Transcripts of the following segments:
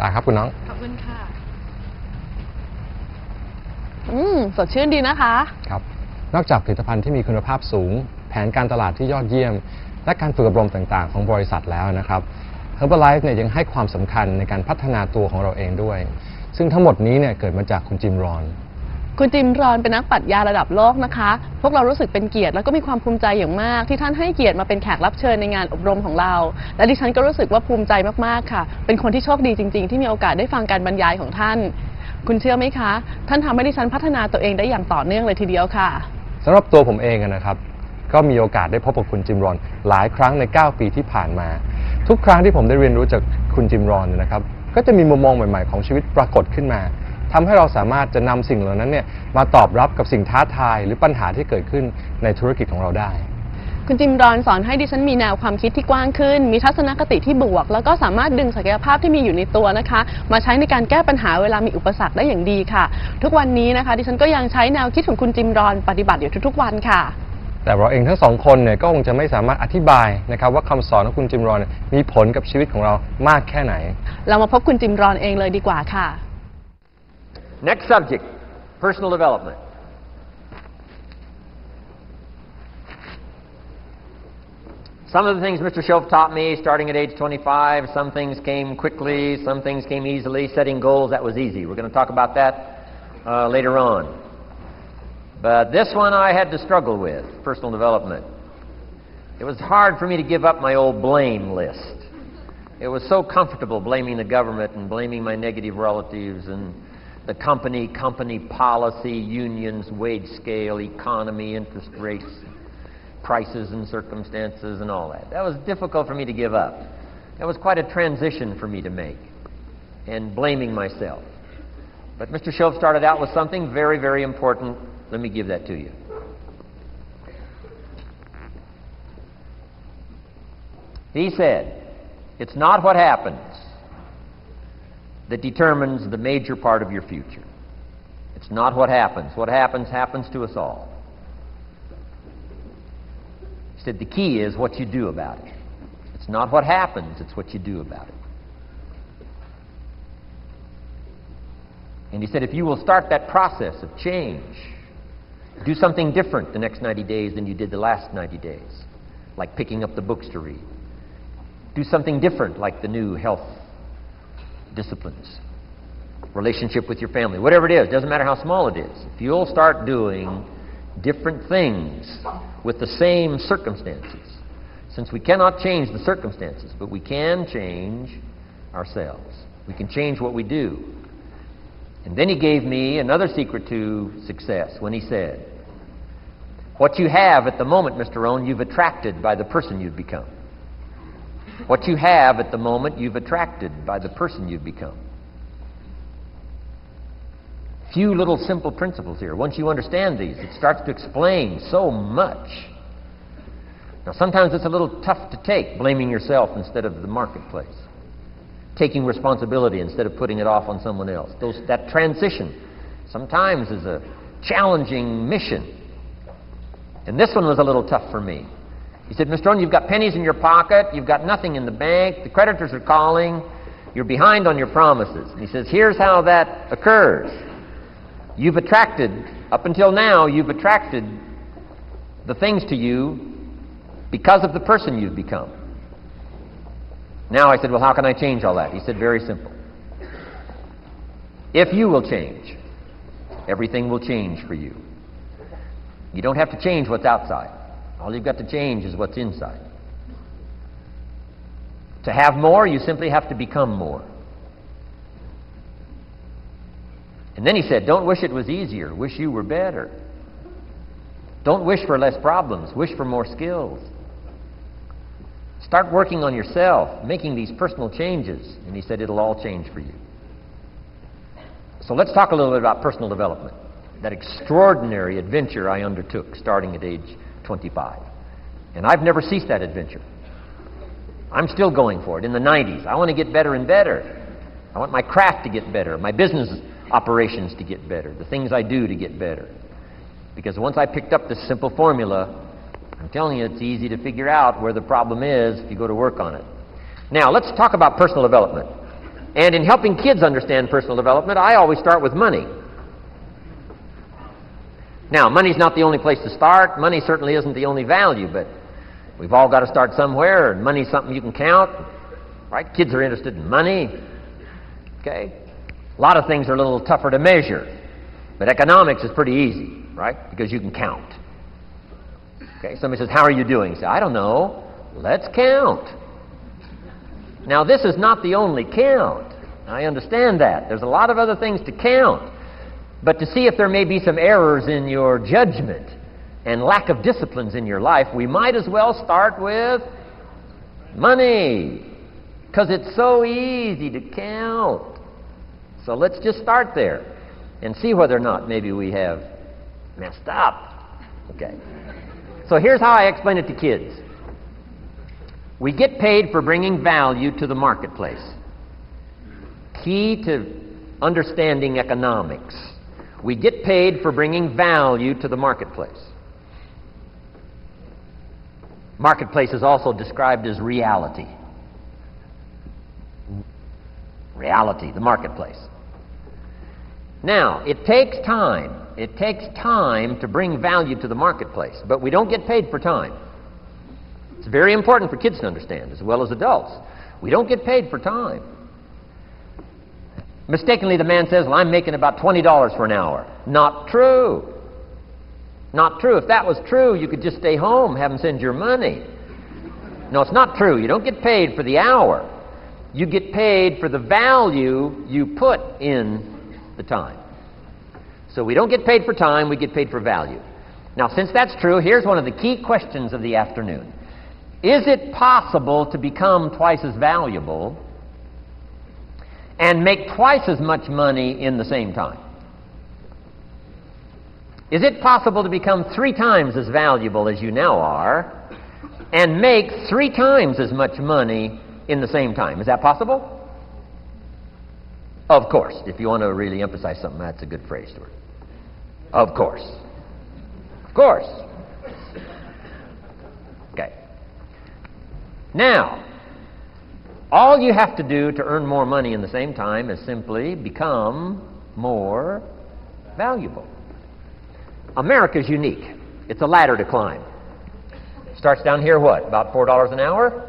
ชาครับคุณน้องขอบคุณค่ะสดชื่นดีนะคะครับนอกจากผลิตภัณฑ์ที่มีคุณภาพสูงแผนการตลาดที่ยอดเยี่ยมและการฝึกอบรมต่างๆของบริษัทแล้วนะครับ Herbalife เนี่ยยังให้ความสำคัญในการพัฒนาตัวของเราเองด้วยซึ่งทั้งหมดนี้เนี่ยเกิดมาจากคุณจิมรอนคุณจิมรอนเป็นนักปรัชญาระดับโลกนะคะพวกเรารู้สึกเป็นเกียรติแล้วก็มีความภูมิใจอย่างมากที่ท่านให้เกียรติมาเป็นแขกรับเชิญในงานอบรมของเราและดิฉันก็รู้สึกว่าภูมิใจมากๆค่ะเป็นคนที่โชคดีจริงๆที่มีโอกาสได้ฟังการบรรยายของท่านคุณเชื่อไหมคะท่านทำให้ดิฉันพัฒนาตัวเองได้อย่างต่อเนื่องเลยทีเดียวค่ะสำหรับตัวผมเองนะครับก็มีโอกาสได้พบกับคุณจิมรอนหลายครั้งใน9ปีที่ผ่านมาทุกครั้งที่ผมได้เรียนรู้จากคุณจิมรอนนะครับก็จะมีมุมมองใหม่ๆของชีวิตปรากฏขึ้นมาทำให้เราสามารถจะนำสิ่งเหล่านั้นเนี่ยมาตอบรับกับสิ่งท้าทายหรือปัญหาที่เกิดขึ้นในธุรกิจของเราได้คุณจิมรอนสอนให้ดิฉันมีแนวความคิดที่กว้างขึ้นมีทัศนคติที่บวกแล้วก็สามารถดึงศักยภาพที่มีอยู่ในตัวนะคะมาใช้ในการแก้ปัญหาเวลามีอุปสรรคได้อย่างดีค่ะทุกวันนี้นะคะดิฉันก็ยังใช้แนวคิดของคุณจิมรอนปฏิบัติอยู่ทุกๆวันค่ะแต่เราเองทั้งสองคนเนี่ยก็คงจะไม่สามารถอธิบายนะครับว่าคำสอนของคุณจิมรอนมีผลกับชีวิตของเรามากแค่ไหนเรามาพบคุณจิมรอนเองเลยดีกว่าค่ะ Next subject, personal development. Some of the things Mr. Shoaff taught me starting at age 25, some things came quickly, some things came easily. Setting goals, that was easy. We're going to talk about that later on. But this one I had to struggle with, personal development. It was hard for me to give up my old blame list. It was so comfortable blaming the government and blaming my negative relatives and the company policy, unions, wage scale, economy, interest rates, prices and circumstances and all that. That was difficult for me to give up. That was quite a transition for me to make, and blaming myself. But Mr. Shoaff started out with something very, very important. Let me give that to you. He said, it's not what happens that determines the major part of your future. It's not what happens. What happens, happens to us all. He said the key is what you do about it. It's not what happens, it's what you do about it. And he said if you will start that process of change, do something different the next 90 days than you did the last 90 days, like picking up the books to read. Do something different like the new health disciplines, relationship with your family, whatever it is, doesn't matter how small it is. If you'll start doing different things with the same circumstances, since we cannot change the circumstances, but we can change ourselves. We can change what we do. And then he gave me another secret to success when he said, what you have at the moment, Mr. Rohn, you've attracted by the person you've become. What you have at the moment, you've attracted by the person you've become. Few little simple principles here. Once you understand these, it starts to explain so much. Now, sometimes it's a little tough to take, blaming yourself instead of the marketplace, taking responsibility instead of putting it off on someone else. That transition sometimes is a challenging mission. And this one was a little tough for me. He said, Mr. Rohn, you've got pennies in your pocket, you've got nothing in the bank, the creditors are calling, you're behind on your promises. And he says, here's how that occurs. You've attracted, up until now, you've attracted the things to you because of the person you've become. Now I said, well, how can I change all that? He said, very simple. If you will change, everything will change for you. You don't have to change what's outside. All you've got to change is what's inside. To have more, you simply have to become more. And then he said, don't wish it was easier, wish you were better. Don't wish for less problems, wish for more skills. Start working on yourself, making these personal changes. And he said, it'll all change for you. So let's talk a little bit about personal development. That extraordinary adventure I undertook starting at age 25. And I've never ceased that adventure. I'm still going for it. In the 90s, I want to get better and better. I want my craft to get better, my business operations to get better, the things I do to get better. Because once I picked up this simple formula, I'm telling you, it's easy to figure out where the problem is if you go to work on it. Now, let's talk about personal development. And in helping kids understand personal development, I always start with money. Now, money's not the only place to start. Money certainly isn't the only value, but we've all got to start somewhere, and money's something you can count, right? Kids are interested in money, okay? A lot of things are a little tougher to measure, but economics is pretty easy, right? Because you can count. Okay, somebody says, how are you doing? You say, I don't know. Let's count. Now, this is not the only count. I understand that. There's a lot of other things to count. But to see if there may be some errors in your judgment and lack of disciplines in your life, we might as well start with money, because it's so easy to count. So let's just start there and see whether or not maybe we have messed up. Okay. So here's how I explain it to kids. We get paid for bringing value to the marketplace. Key to understanding economics. We get paid for bringing value to the marketplace. Marketplace is also described as reality. Reality, the marketplace. Now, it takes time. It takes time to bring value to the marketplace, but we don't get paid for time. It's very important for kids to understand, as well as adults. We don't get paid for time. Mistakenly, the man says, well, I'm making about $20 for an hour. Not true. Not true. If that was true, you could just stay home, have them send your money. No, it's not true. You don't get paid for the hour. You get paid for the value you put in the time. So we don't get paid for time, we get paid for value. Now, since that's true, here's one of the key questions of the afternoon. Is it possible to become twice as valuable and make twice as much money in the same time? Is it possible to become 3 times as valuable as you now are and make 3 times as much money in the same time? Is that possible? Of course. If you want to really emphasize something, that's a good phrase, Stuart. Of course. Of course. Okay. Now, all you have to do to earn more money in the same time is simply become more valuable. America's unique. It's a ladder to climb. Starts down here, what, about $4 an hour?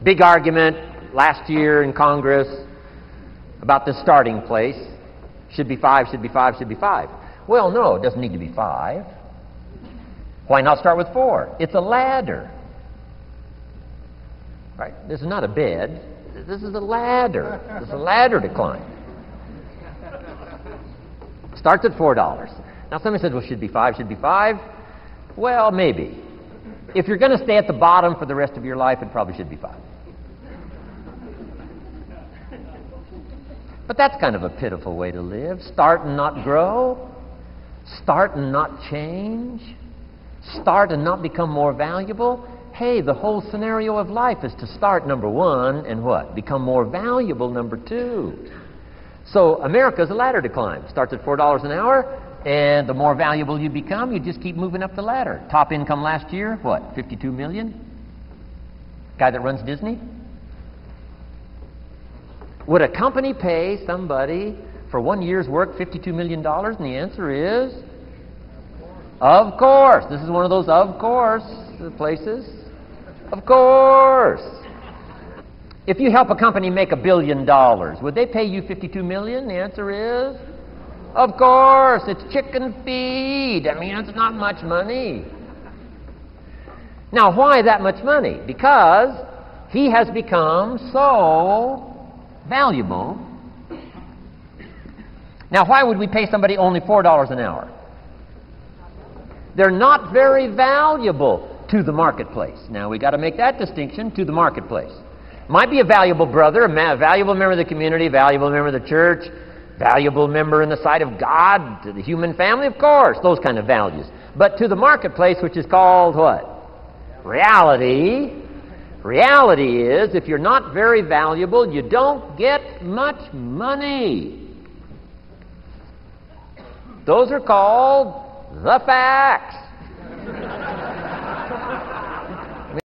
Big argument last year in Congress about the starting place. Should be 5, should be 5, should be 5. Well, no, it doesn't need to be 5. Why not start with 4? It's a ladder. Right? This is not a bed. This is a ladder. This is a ladder to climb. Starts at $4. Now, somebody says, well, should be 5, should be 5. Well, maybe. If you're going to stay at the bottom for the rest of your life, it probably should be 5. But that's kind of a pitiful way to live. Start and not grow. Start and not change. Start and not become more valuable. Hey, the whole scenario of life is to start, number 1, and what? Become more valuable, number 2. So America's a ladder to climb. Starts at $4 an hour, and the more valuable you become, you just keep moving up the ladder. Top income last year, what, 52 million? Guy that runs Disney? Would a company pay somebody for 1 year's work $52 million? And the answer is, of course. This is one of those of course places. Of course. If you help a company make $1 billion, would they pay you $52 million? The answer is, of course. It's chicken feed. I mean, it's not much money. Now, why that much money? Because he has become so valuable. Now, why would we pay somebody only $4 an hour? They're not very valuable to the marketplace. Now, we've got to make that distinction, to the marketplace. Might be a valuable brother, a valuable member of the community, a valuable member of the church, valuable member in the sight of God, to the human family, of course, those kind of values. But to the marketplace, which is called what? Reality. Reality is, if you're not very valuable, you don't get much money. Those are called the facts.